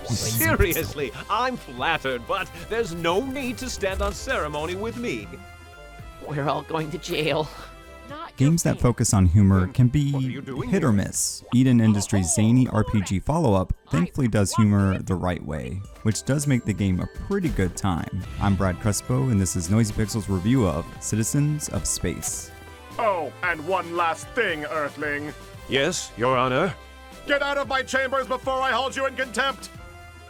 Seriously, I'm flattered, but there's no need to stand on ceremony with me. We're all going to jail. Games that focus on humor can be hit or miss. Eden Industries' zany RPG follow-up thankfully does humor the right way, which does make the game a pretty good time. I'm Brad Crespo, and this is Noisy Pixel's review of Citizens of Space. Oh, and one last thing, Earthling. Yes, Your Honor? Get out of my chambers before I hold you in contempt!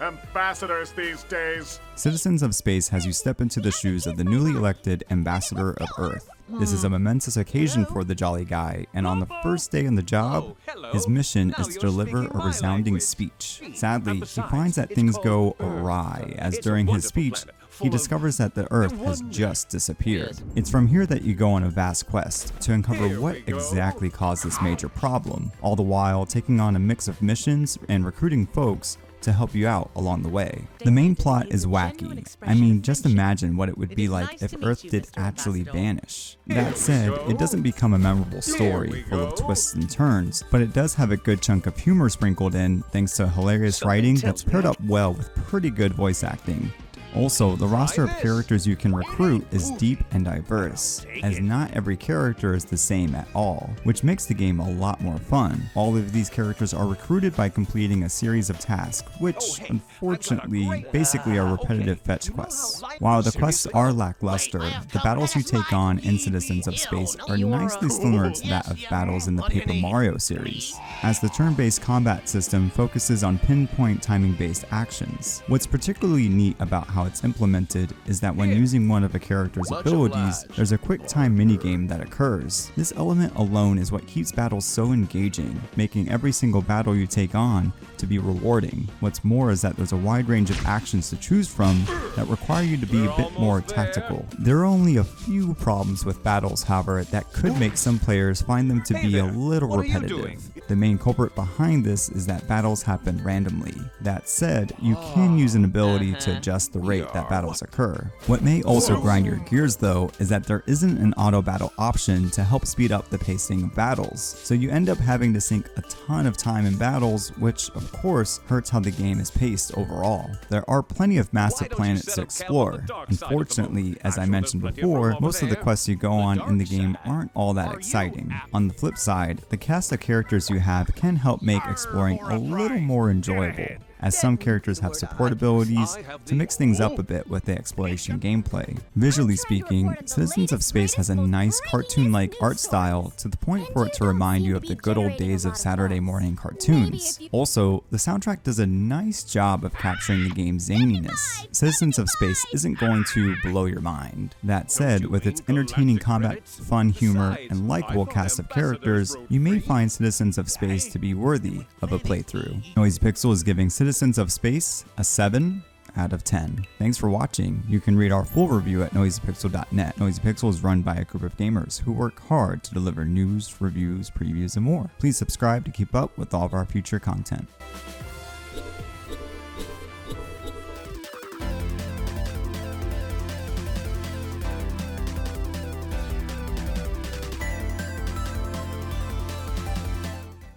Ambassadors these days. Citizens of Space has you step into the shoes of the newly elected Ambassador of Earth. This is a momentous occasion for the jolly guy, and on the first day on the job, his mission is to deliver a resounding speech. Sadly, he finds that things go awry, as during his speech, he discovers that the Earth has just disappeared. It's from here that you go on a vast quest to uncover what exactly caused this major problem, all the while taking on a mix of missions and recruiting folks to help you out along the way. The main plot is wacky. I mean, just imagine what it would be like if Earth did actually vanish. That said, it doesn't become a memorable story full of twists and turns, but it does have a good chunk of humor sprinkled in thanks to hilarious writing that's paired up well with pretty good voice acting. Also, the roster of characters you can recruit is deep and diverse, as not every character is the same at all, which makes the game a lot more fun. All of these characters are recruited by completing a series of tasks, which, unfortunately, basically are repetitive fetch quests. While the quests are lackluster, the battles you take on in Citizens of Space are nicely similar to that of battles in the Paper Mario series, as the turn-based combat system focuses on pinpoint timing-based actions. What's particularly neat about how it's implemented is that when using one of a character's abilities, there's a quick time minigame that occurs. This element alone is what keeps battles so engaging, making every single battle you take on to be rewarding. What's more is that there's a wide range of actions to choose from that require you to be a bit more tactical. There are only a few problems with battles, however, that could make some players find them to be a little repetitive. The main culprit behind this is that battles happen randomly. That said, you can use an ability to adjust the rate that battles occur. What may also grind your gears though is that there isn't an auto battle option to help speed up the pacing of battles, so you end up having to sink a ton of time in battles, which of course hurts how the game is paced overall. There are plenty of massive planets to explore. Unfortunately, as I mentioned before, most of the quests you go on in the game aren't all that exciting. On the flip side, the cast of characters you have can help make exploring a little more enjoyable, as some characters have support abilities to mix things up a bit with the exploration gameplay. Visually speaking, Citizens of Space has a nice cartoon-like art style to the point for it to remind you of the good old days of Saturday morning cartoons. Also, the soundtrack does a nice job of capturing the game's zaniness. Citizens of Space isn't going to blow your mind. That said, with its entertaining combat, fun humor, and likable cast of characters, you may find Citizens of Space to be worthy of a playthrough. Noisy Pixel is giving Citizens of Space a 7 out of 10. Thanks for watching. You can read our full review at noisypixel.net. Noisy Pixel is run by a group of gamers who work hard to deliver news, reviews, previews, and more. Please subscribe to keep up with all of our future content.